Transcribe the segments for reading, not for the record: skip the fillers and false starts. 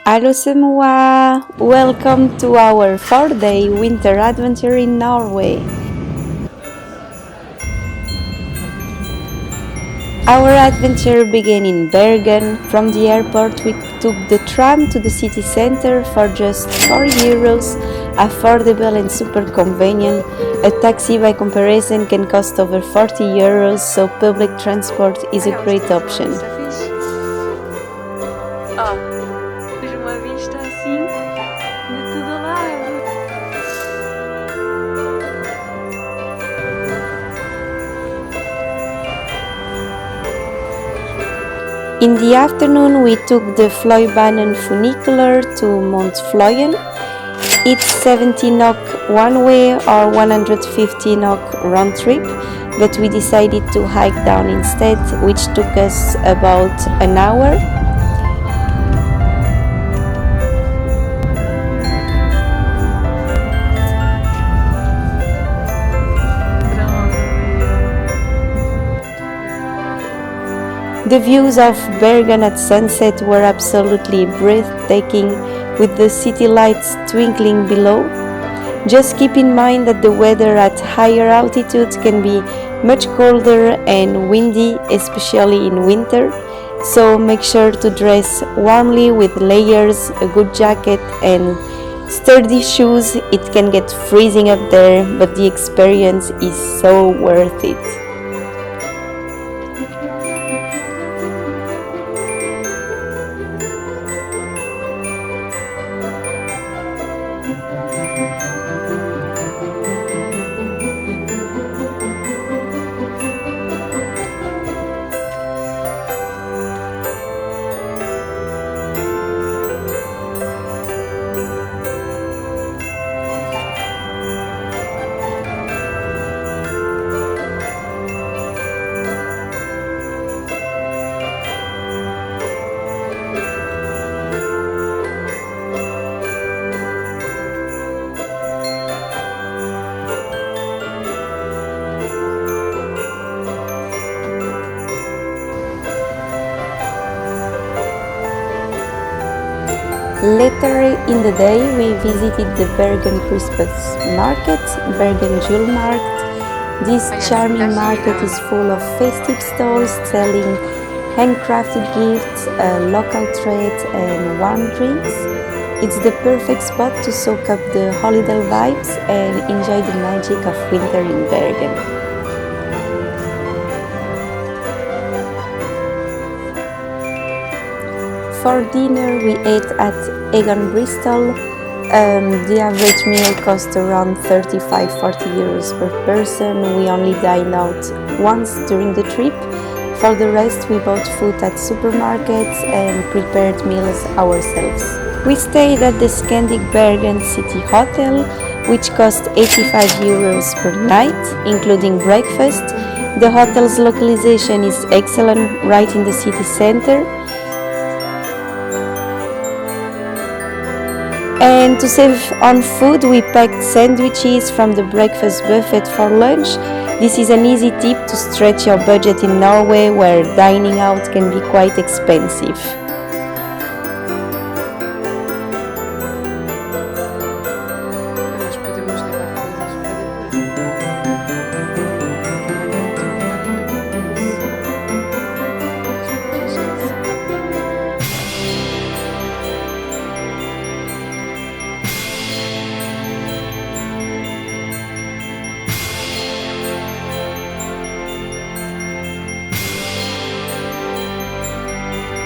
Hallo semua! Welcome to our 4-day winter adventure in Norway. Our adventure began in Bergen. From the airport we took the tram to the city center for just 4 euros, affordable and super convenient. A taxi by comparison can cost over 40 euros, so public transport is a great option. Uma vista assim de todo lado. In the afternoon we took the Fløibanen funicular to Mount Fløyen. It's 70 NOK one way or 150 NOK round trip, but we decided to hike down instead, which took us about an hour. The views of Bergen at sunset were absolutely breathtaking, with the city lights twinkling below. Just keep in mind that the weather at higher altitudes can be much colder and windy, especially in winter, so make sure to dress warmly with layers, a good jacket and sturdy shoes. It can get freezing up there, but the experience is so worth it. Later in the day we visited the Bergen Christmas market, Bergen Jewel Market. This charming market is full of festive stalls selling handcrafted gifts, local trades and warm drinks. It's the perfect spot to soak up the holiday vibes and enjoy the magic of winter in Bergen. For dinner we ate at Egon Bristol. The average meal cost around 35-40 euros per person. We only dined out once during the trip. For the rest we bought food at supermarkets and prepared meals ourselves. We stayed at the Scandic Bergen City Hotel, which cost 85 euros per night, including breakfast. The hotel's localization is excellent, right in the city center. And to save on food, we packed sandwiches from the breakfast buffet for lunch. This is an easy tip to stretch your budget in Norway, where dining out can be quite expensive. Nós podemos levar coisas para depois.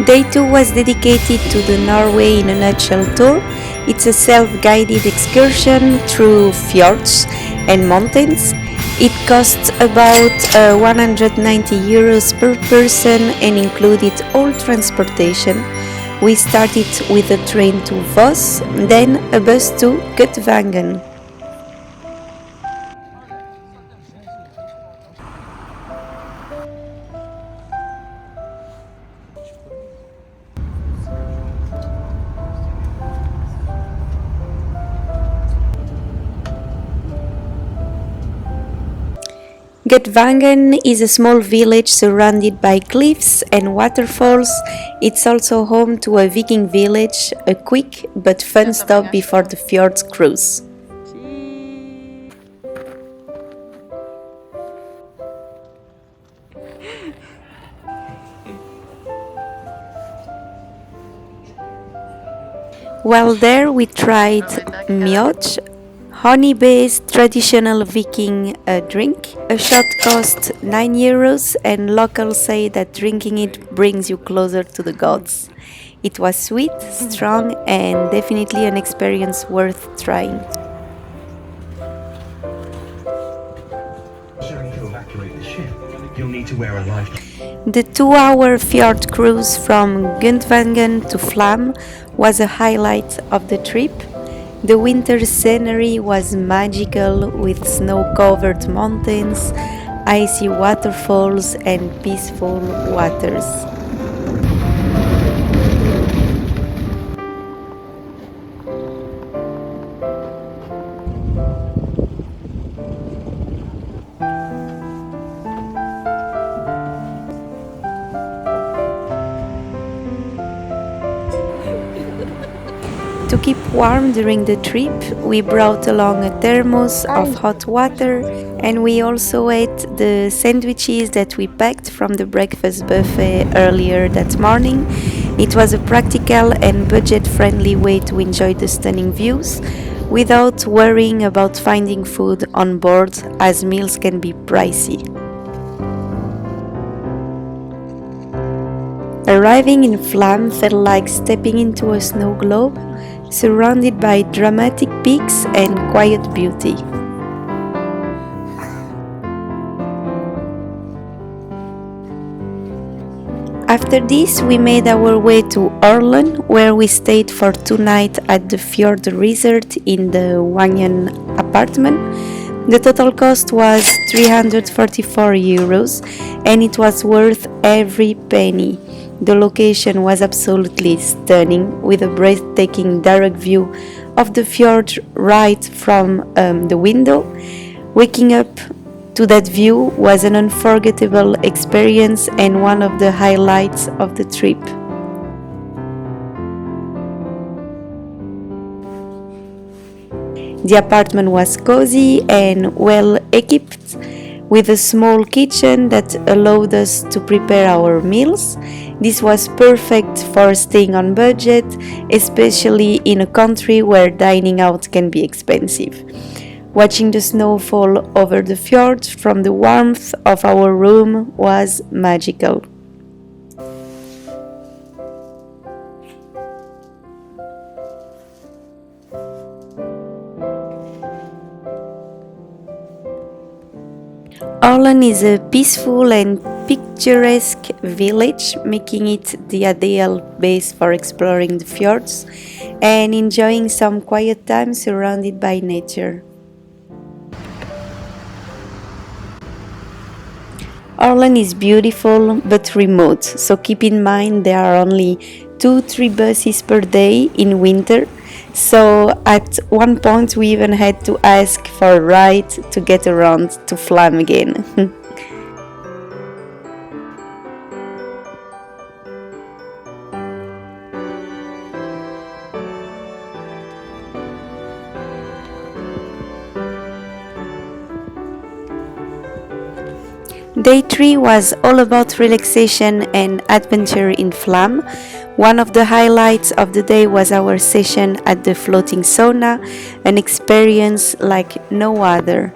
Day 2 was dedicated to the Norway in a nutshell tour. It's a self-guided excursion through fjords and mountains. It costs about 190 euros per person and included all transportation. We started with a train to Voss, then a bus to Gudvangen. Gudvangen is a small village surrounded by cliffs and waterfalls. It's also home to a Viking village, a quick but fun stop before the Fjords cruise. While there we tried Myrdal, honey-based traditional Viking drink. A shot cost €9 and locals say that drinking it brings you closer to the gods. It was sweet, strong and definitely an experience worth trying. You'll need to wear a life. The 2-hour fjord cruise from Gudvangen to Flåm was a highlight of the trip. The winter scenery was magical with snow-covered mountains, icy waterfalls and peaceful waters. To keep warm during the trip, we brought along a thermos of hot water and we also ate the sandwiches that we packed from the breakfast buffet earlier that morning. It was a practical and budget-friendly way to enjoy the stunning views without worrying about finding food on board, as meals can be pricey. Arriving in Flåm felt like stepping into a snow globe, surrounded by dramatic peaks and quiet beauty. After this, we made our way to Aurland, where we stayed for 2 nights at the Fjord Resort in the Gudvangen apartment. The total cost was €344 and it was worth every penny. The location was absolutely stunning, with a breathtaking direct view of the fjord right from the window. Waking up to that view was an unforgettable experience and one of the highlights of the trip. The apartment was cozy and well equipped, with a small kitchen that allowed us to prepare our meals. This was perfect for staying on budget, especially in a country where dining out can be expensive. Watching the snow fall over the fjord from the warmth of our room was magical. Aurland is a peaceful and picturesque village, making it the ideal base for exploring the fjords and enjoying some quiet time surrounded by nature. Aurland is beautiful but remote, so keep in mind there are only 2-3 buses per day in winter. So at one point we even had to ask for a ride to get around to Flåm again. Day 3 was all about relaxation and adventure in Flåm. One of the highlights of the day was our session at the floating sauna, an experience like no other.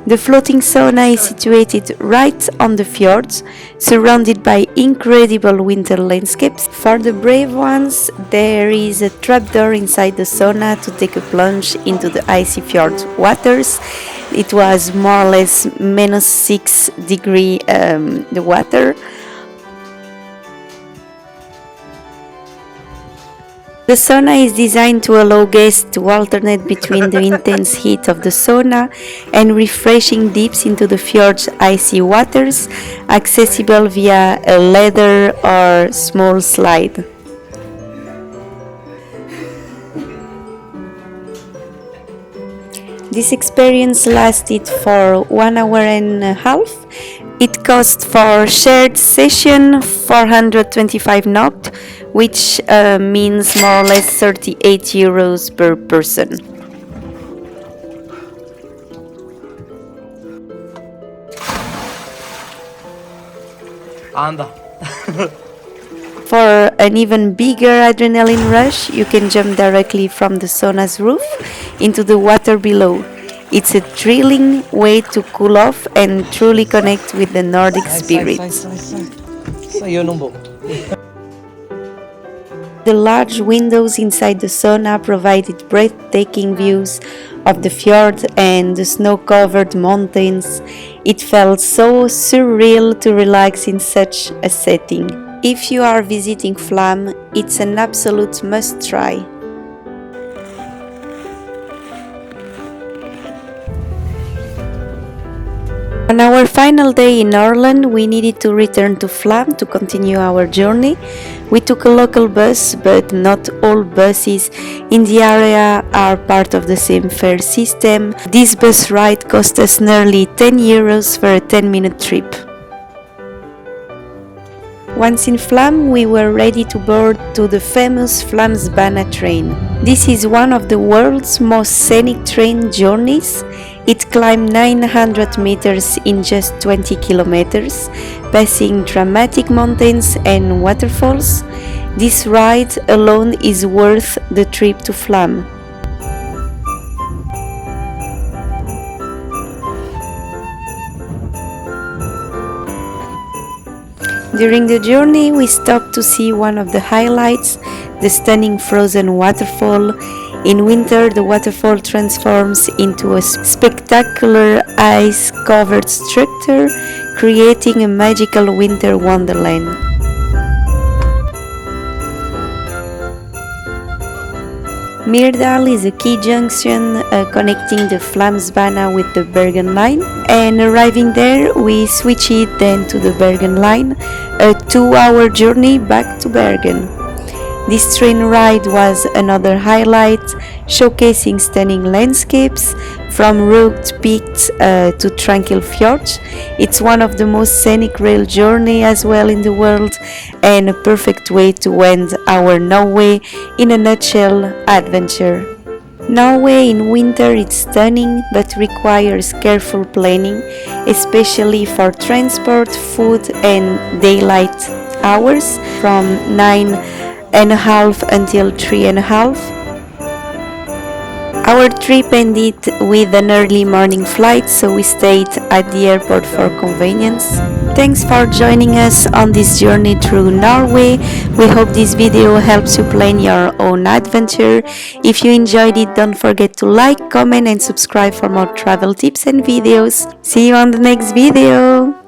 The floating sauna is situated right on the fjords, surrounded by incredible winter landscapes. For the brave ones, there is a trapdoor inside the sauna to take a plunge into the icy fjord waters. It was more or less -6 degrees the water. The sauna is designed to allow guests to alternate between the intense heat of the sauna and refreshing dips into the fjord's icy waters, accessible via a ladder or small slide. This experience lasted for 1 hour and a half. It cost for shared session 425 NOK, which means more or less 38 euros per person. Anda. For an even bigger adrenaline rush, you can jump directly from the sauna's roof into the water below. It's a thrilling way to cool off and truly connect with the Nordic spirit. Sai, eu não vou. The large windows inside the sauna provided breathtaking views of the fjord and the snow-covered mountains. It felt so surreal to relax in such a setting. If you are visiting Flåm, it's an absolute must-try. On our final day in Aurland, we needed to return to Flåm to continue our journey. We took a local bus, but not all buses in the area are part of the same fare system. This bus ride cost us nearly 10 euros for a 10-minute trip. Once in Flåm, we were ready to board to the famous Flåmsbana train. This is one of the world's most scenic train journeys. It climbed 900 meters in just 20 kilometers, passing dramatic mountains and waterfalls. This ride alone is worth the trip to Flåm. During the journey, we stopped to see one of the highlights, the stunning frozen waterfall. In winter, the waterfall transforms into a spectacular ice-covered structure, creating a magical winter wonderland. Myrdal is a key junction connecting the Flåmsbana with the Bergen Line, and arriving there we switch it then to the Bergen Line, a 2-hour journey back to Bergen. This train ride was another highlight, showcasing stunning landscapes from rugged peaks to tranquil fjords. It's one of the most scenic rail journeys as well in the world, and a perfect way to end our Norway in a nutshell adventure. Norway in winter is stunning but requires careful planning, especially for transport, food and daylight hours from 9:30 until 3:30. Our trip ended with an early morning flight, so we stayed at the airport for convenience. Thanks for joining us on this journey through Norway. We hope this video helps you plan your own adventure. If you enjoyed it, don't forget to like, comment and subscribe for more travel tips and videos. See you on the next video!